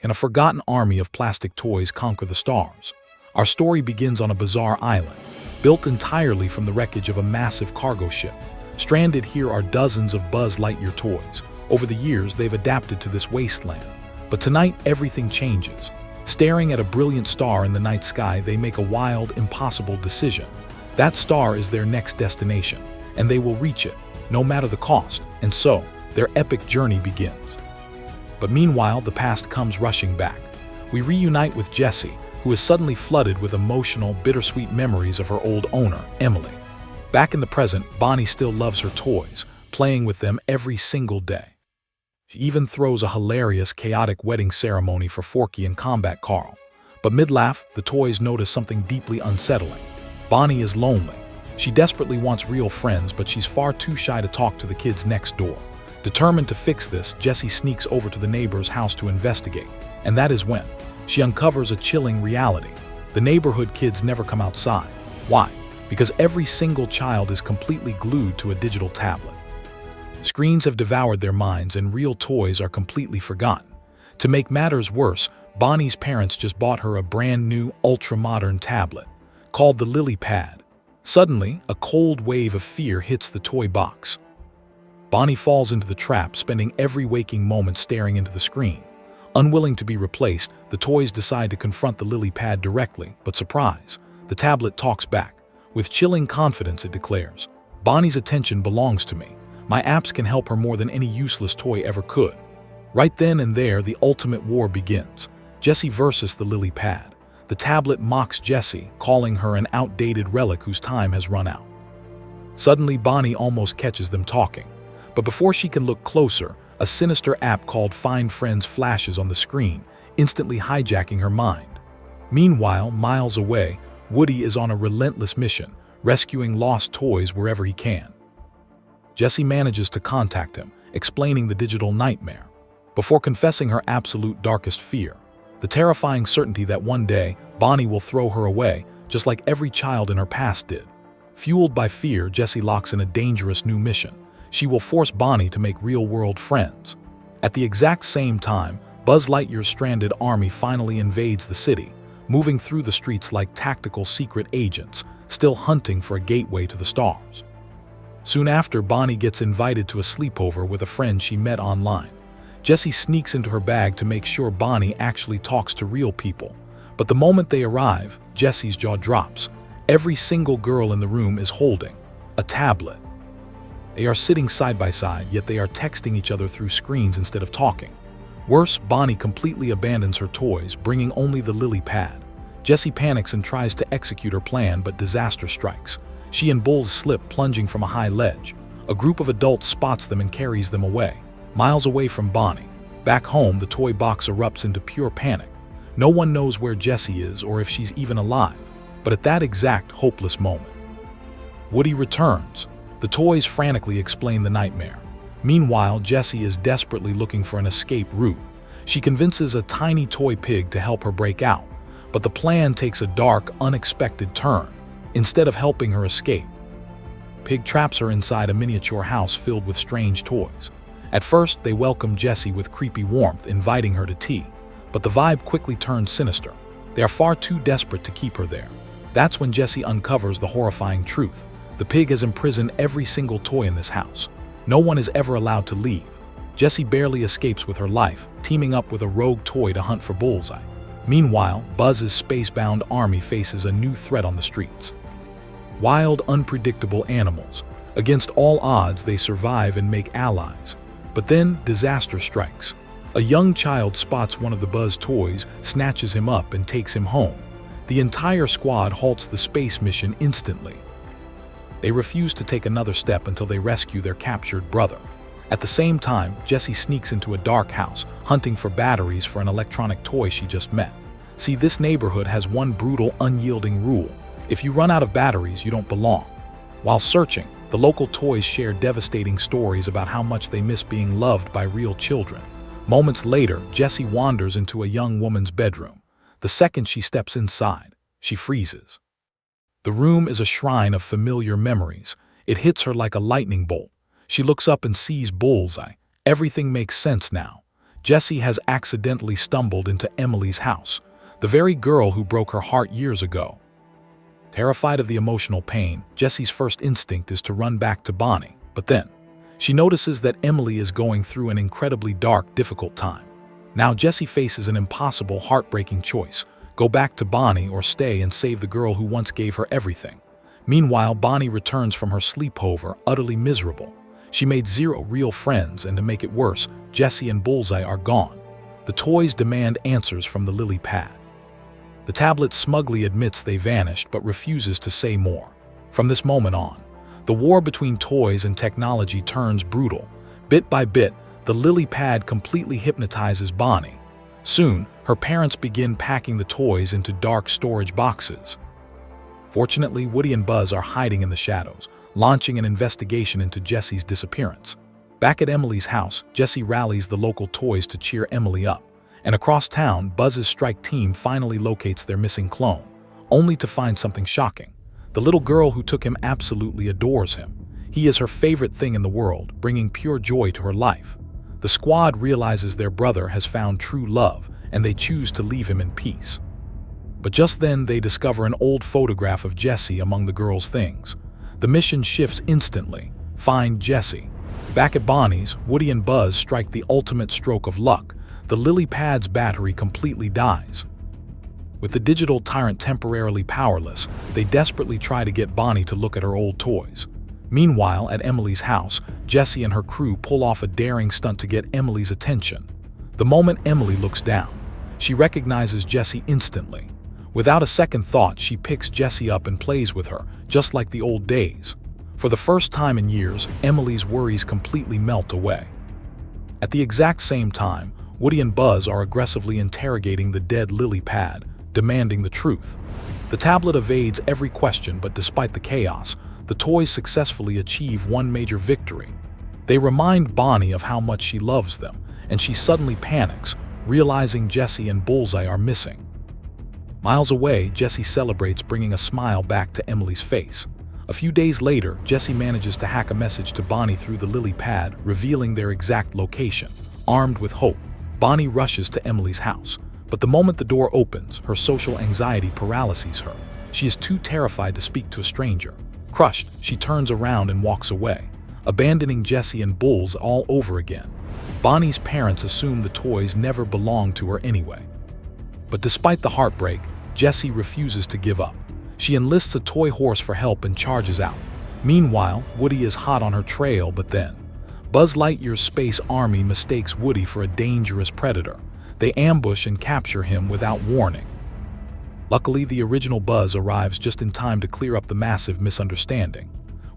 and a forgotten army of plastic toys conquer the stars. Our story begins on a bizarre island, built entirely from the wreckage of a massive cargo ship. Stranded here are dozens of Buzz Lightyear toys. Over the years, they've adapted to this wasteland. But tonight, everything changes. Staring at a brilliant star in the night sky, they make a wild, impossible decision. That star is their next destination, and they will reach it, no matter the cost. And so, their epic journey begins. But meanwhile, the past comes rushing back. We reunite with Jessie, who is suddenly flooded with emotional, bittersweet memories of her old owner, Emily. Back in the present, Bonnie still loves her toys, playing with them every single day. She even throws a hilarious, chaotic wedding ceremony for Forky and Combat Carl. But mid-laugh, the toys notice something deeply unsettling. Bonnie is lonely. She desperately wants real friends, but she's far too shy to talk to the kids next door. Determined to fix this, Jessie sneaks over to the neighbor's house to investigate. And that is when she uncovers a chilling reality. The neighborhood kids never come outside. Why? Because every single child is completely glued to a digital tablet. Screens have devoured their minds and real toys are completely forgotten. To make matters worse, Bonnie's parents just bought her a brand new, ultra-modern tablet, called the Lily Pad. Suddenly, a cold wave of fear hits the toy box. Bonnie falls into the trap, spending every waking moment staring into the screen. Unwilling to be replaced, the toys decide to confront the Lily Pad directly, but surprise, the tablet talks back. With chilling confidence, it declares, "Bonnie's attention belongs to me. My apps can help her more than any useless toy ever could." Right then and there, the ultimate war begins. Jessie versus the Lily Pad. The tablet mocks Jessie, calling her an outdated relic whose time has run out. Suddenly, Bonnie almost catches them talking. But before she can look closer, a sinister app called Find Friends flashes on the screen, instantly hijacking her mind. Meanwhile, miles away, Woody is on a relentless mission, rescuing lost toys wherever he can. Jessie manages to contact him, explaining the digital nightmare, before confessing her absolute darkest fear, the terrifying certainty that one day, Bonnie will throw her away, just like every child in her past did. Fueled by fear, Jessie locks in a dangerous new mission. She will force Bonnie to make real-world friends. At the exact same time, Buzz Lightyear's stranded army finally invades the city, moving through the streets like tactical secret agents, still hunting for a gateway to the stars. Soon after, Bonnie gets invited to a sleepover with a friend she met online. Jessie sneaks into her bag to make sure Bonnie actually talks to real people. But the moment they arrive, Jessie's jaw drops. Every single girl in the room is holding a tablet. They are sitting side by side, yet they are texting each other through screens instead of talking. Worse, Bonnie completely abandons her toys, bringing only the Lily Pad. Jessie panics and tries to execute her plan, but disaster strikes. She and Bulls slip, plunging from a high ledge. A group of adults spots them and carries them away, miles away from Bonnie. Back home, the toy box erupts into pure panic. No one knows where Jessie is or if she's even alive. But at that exact hopeless moment, Woody returns. The toys frantically explain the nightmare. Meanwhile, Jessie is desperately looking for an escape route. She convinces a tiny toy pig to help her break out, but the plan takes a dark, unexpected turn. Instead of helping her escape, Pig traps her inside a miniature house filled with strange toys. At first, they welcome Jessie with creepy warmth, inviting her to tea, but the vibe quickly turns sinister. They are far too desperate to keep her there. That's when Jessie uncovers the horrifying truth. The pig has imprisoned every single toy in this house. No one is ever allowed to leave. Jessie barely escapes with her life, teaming up with a rogue toy to hunt for Bullseye. Meanwhile, Buzz's space-bound army faces a new threat on the streets. Wild, unpredictable animals. Against all odds, they survive and make allies. But then, disaster strikes. A young child spots one of the Buzz toys, snatches him up, and takes him home. The entire squad halts the space mission instantly. They refuse to take another step until they rescue their captured brother. At the same time, Jessie sneaks into a dark house, hunting for batteries for an electronic toy she just met. See, this neighborhood has one brutal, unyielding rule. If you run out of batteries, you don't belong. While searching, the local toys share devastating stories about how much they miss being loved by real children. Moments later, Jessie wanders into a young woman's bedroom. The second she steps inside, she freezes. The room is a shrine of familiar memories. It hits her like a lightning bolt. She looks up and sees Bullseye. Everything makes sense now. Jessie has accidentally stumbled into Emily's house, the very girl who broke her heart years ago. Terrified of the emotional pain, Jessie's first instinct is to run back to Bonnie, but then she notices that Emily is going through an incredibly dark, difficult time. Now Jessie faces an impossible, heartbreaking choice: go back to Bonnie or stay and save the girl who once gave her everything. Meanwhile, Bonnie returns from her sleepover utterly miserable. She made zero real friends, and to make it worse, Jessie and Bullseye are gone. The toys demand answers from the lily pad. The tablet smugly admits they vanished but refuses to say more. From this moment on, the war between toys and technology turns brutal. Bit by bit, the lily pad completely hypnotizes Bonnie. Soon, her parents begin packing the toys into dark storage boxes. Fortunately, Woody and Buzz are hiding in the shadows, launching an investigation into Jessie's disappearance. Back at Emily's house, Jessie rallies the local toys to cheer Emily up. And across town, Buzz's strike team finally locates their missing clone, only to find something shocking. The little girl who took him absolutely adores him. He is her favorite thing in the world, bringing pure joy to her life. The squad realizes their brother has found true love, and they choose to leave him in peace. But just then, they discover an old photograph of Jessie among the girl's things. The mission shifts instantly: find Jessie. Back at Bonnie's, Woody and Buzz strike the ultimate stroke of luck. The lily pad's battery completely dies. With the digital tyrant temporarily powerless, they desperately try to get Bonnie to look at her old toys. Meanwhile, at Emily's house, Jessie and her crew pull off a daring stunt to get Emily's attention. The moment Emily looks down, she recognizes Jessie instantly. Without a second thought, she picks Jessie up and plays with her, just like the old days. For the first time in years, Emily's worries completely melt away. At the exact same time, Woody and Buzz are aggressively interrogating the dead lily pad, demanding the truth. The tablet evades every question, but despite the chaos, the toys successfully achieve one major victory. They remind Bonnie of how much she loves them, and she suddenly panics, realizing Jessie and Bullseye are missing. Miles away, Jessie celebrates, bringing a smile back to Emily's face. A few days later, Jessie manages to hack a message to Bonnie through the lily pad, revealing their exact location. Armed with hope, Bonnie rushes to Emily's house. But the moment the door opens, her social anxiety paralyzes her. She is too terrified to speak to a stranger. Crushed, she turns around and walks away, abandoning Jessie and Bulls all over again. Bonnie's parents assume the toys never belonged to her anyway. But despite the heartbreak, Jessie refuses to give up. She enlists a toy horse for help and charges out. Meanwhile, Woody is hot on her trail, but then Buzz Lightyear's space army mistakes Woody for a dangerous predator. They ambush and capture him without warning. Luckily, the original Buzz arrives just in time to clear up the massive misunderstanding.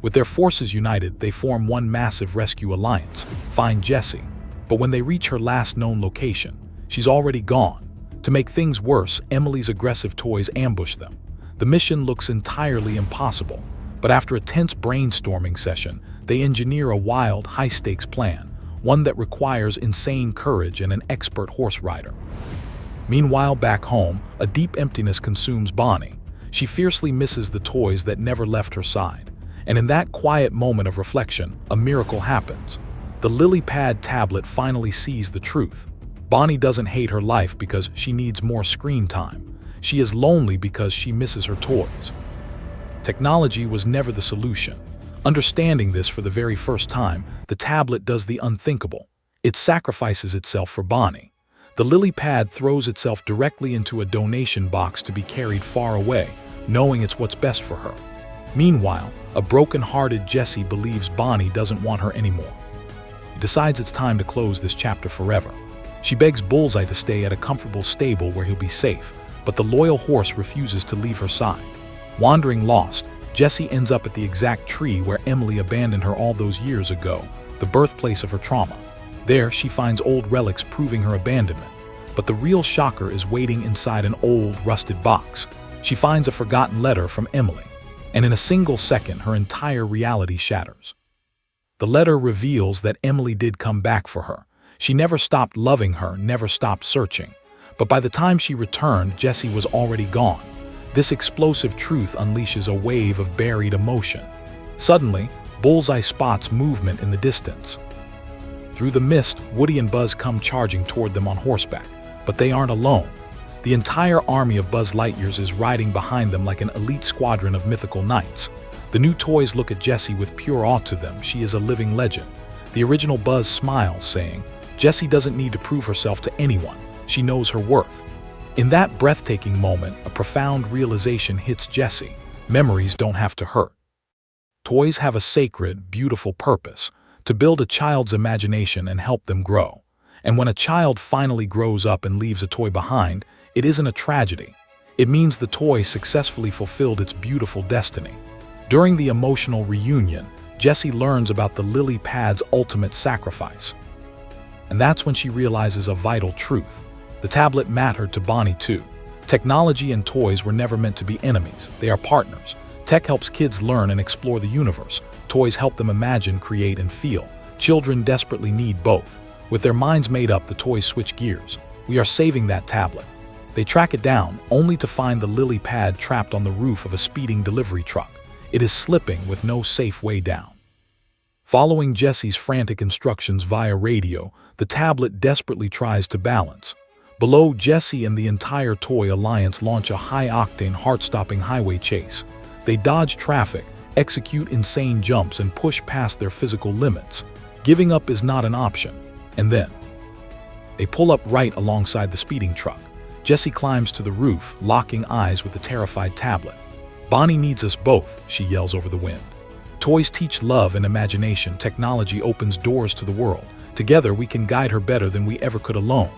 With their forces united, they form one massive rescue alliance: find Jessie. But when they reach her last known location, she's already gone. To make things worse, Emily's aggressive toys ambush them. The mission looks entirely impossible, but after a tense brainstorming session, they engineer a wild, high-stakes plan, one that requires insane courage and an expert horse rider. Meanwhile, back home, a deep emptiness consumes Bonnie. She fiercely misses the toys that never left her side. And in that quiet moment of reflection, a miracle happens. The lily pad tablet finally sees the truth. Bonnie doesn't hate her life because she needs more screen time. She is lonely because she misses her toys. Technology was never the solution. Understanding this for the very first time, the tablet does the unthinkable. It sacrifices itself for Bonnie. The lily pad throws itself directly into a donation box to be carried far away, knowing it's what's best for her. Meanwhile, a broken-hearted Jessie believes Bonnie doesn't want her anymore. She decides it's time to close this chapter forever. She begs Bullseye to stay at a comfortable stable where he'll be safe, but the loyal horse refuses to leave her side. Wandering lost, Jessie ends up at the exact tree where Emily abandoned her all those years ago, the birthplace of her trauma. There, she finds old relics proving her abandonment. But the real shocker is waiting inside an old, rusted box. She finds a forgotten letter from Emily, and in a single second, her entire reality shatters. The letter reveals that Emily did come back for her. She never stopped loving her, never stopped searching. But by the time she returned, Jessie was already gone. This explosive truth unleashes a wave of buried emotion. Suddenly, Bullseye spots movement in the distance. Through the mist, Woody and Buzz come charging toward them on horseback. But they aren't alone. The entire army of Buzz Lightyears is riding behind them like an elite squadron of mythical knights. The new toys look at Jessie with pure awe to them. She is a living legend. The original Buzz smiles, saying, "Jessie doesn't need to prove herself to anyone. She knows her worth." In that breathtaking moment, a profound realization hits Jessie. Memories don't have to hurt. Toys have a sacred, beautiful purpose: to build a child's imagination and help them grow. And when a child finally grows up and leaves a toy behind, it isn't a tragedy. It means the toy successfully fulfilled its beautiful destiny. During the emotional reunion, Jessie learns about the lily pad's ultimate sacrifice. And that's when she realizes a vital truth. The tablet mattered to Bonnie too. Technology and toys were never meant to be enemies. They are partners. Tech helps kids learn and explore the universe. Toys help them imagine, create, and feel. Children desperately need both. With their minds made up, the toys switch gears. We are saving that tablet. They track it down, only to find the lily pad trapped on the roof of a speeding delivery truck. It is slipping with no safe way down. Following Jessie's frantic instructions via radio, the tablet desperately tries to balance. Below, Jessie and the entire Toy Alliance launch a high-octane, heart-stopping highway chase. They dodge traffic, execute insane jumps, and push past their physical limits. Giving up is not an option. And then, they pull up right alongside the speeding truck. Jessie climbs to the roof, locking eyes with the terrified tablet. "Bonnie needs us both," she yells over the wind. Toys teach love and imagination. Technology opens doors to the world. Together, we can guide her better than we ever could alone.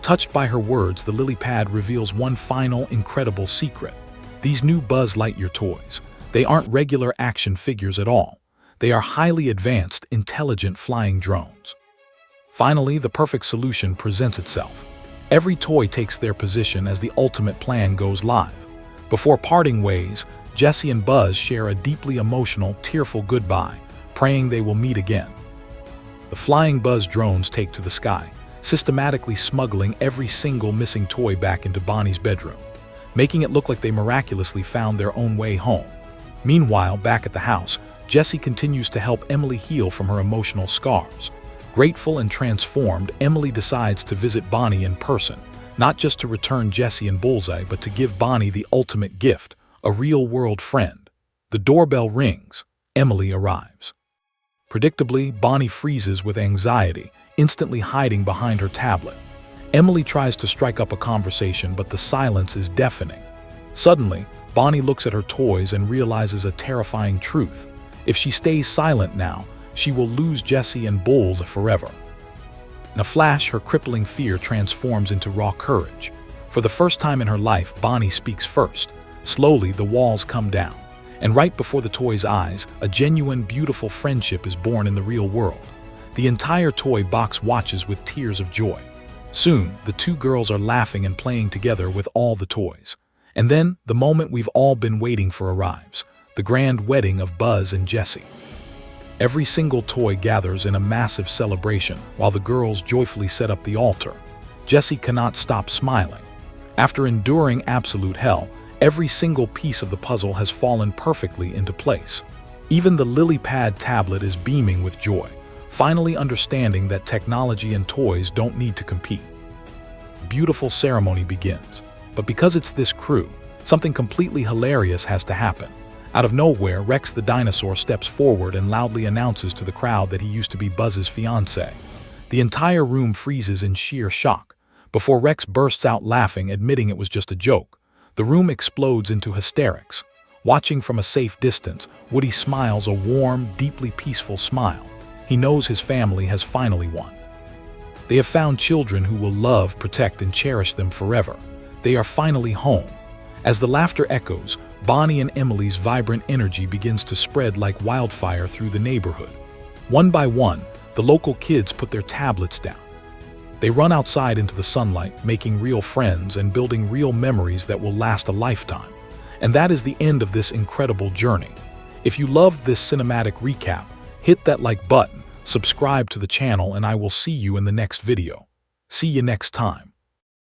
Touched by her words, the lily pad reveals one final, incredible secret. These new Buzz Lightyear toys, they aren't regular action figures at all. They are highly advanced, intelligent flying drones. Finally, the perfect solution presents itself. Every toy takes their position as the ultimate plan goes live. Before parting ways, Jessie and Buzz share a deeply emotional, tearful goodbye, praying they will meet again. The flying Buzz drones take to the sky, systematically smuggling every single missing toy back into Bonnie's bedroom, making it look like they miraculously found their own way home. Meanwhile, back at the house, Jessie continues to help Emily heal from her emotional scars. Grateful and transformed, Emily decides to visit Bonnie in person, not just to return Jessie and Bullseye, but to give Bonnie the ultimate gift, a real-world friend. The doorbell rings. Emily arrives. Predictably, Bonnie freezes with anxiety, instantly hiding behind her tablet. Emily tries to strike up a conversation, but the silence is deafening. Suddenly, Bonnie looks at her toys and realizes a terrifying truth. If she stays silent now, she will lose Jessie and Bulls forever. In a flash, her crippling fear transforms into raw courage. For the first time in her life, Bonnie speaks first. Slowly, the walls come down. And right before the toys' eyes, a genuine, beautiful friendship is born in the real world. The entire toy box watches with tears of joy. Soon, the two girls are laughing and playing together with all the toys. And then, the moment we've all been waiting for arrives, the grand wedding of Buzz and Jessie. Every single toy gathers in a massive celebration, while the girls joyfully set up the altar. Jessie cannot stop smiling. After enduring absolute hell, every single piece of the puzzle has fallen perfectly into place. Even the lily pad tablet is beaming with joy, finally understanding that technology and toys don't need to compete. A beautiful ceremony begins. But because it's this crew, something completely hilarious has to happen. Out of nowhere, Rex the dinosaur steps forward and loudly announces to the crowd that he used to be Buzz's fiancé. The entire room freezes in sheer shock. Before Rex bursts out laughing, admitting it was just a joke, the room explodes into hysterics. Watching from a safe distance, Woody smiles a warm, deeply peaceful smile. He knows his family has finally won. They have found children who will love, protect, and cherish them forever. They are finally home. As the laughter echoes, Bonnie and Emily's vibrant energy begins to spread like wildfire through the neighborhood. One by one, the local kids put their tablets down. They run outside into the sunlight, making real friends and building real memories that will last a lifetime. And that is the end of this incredible journey. If you loved this cinematic recap, hit that like button, subscribe to the channel, and I will see you in the next video. See you next time.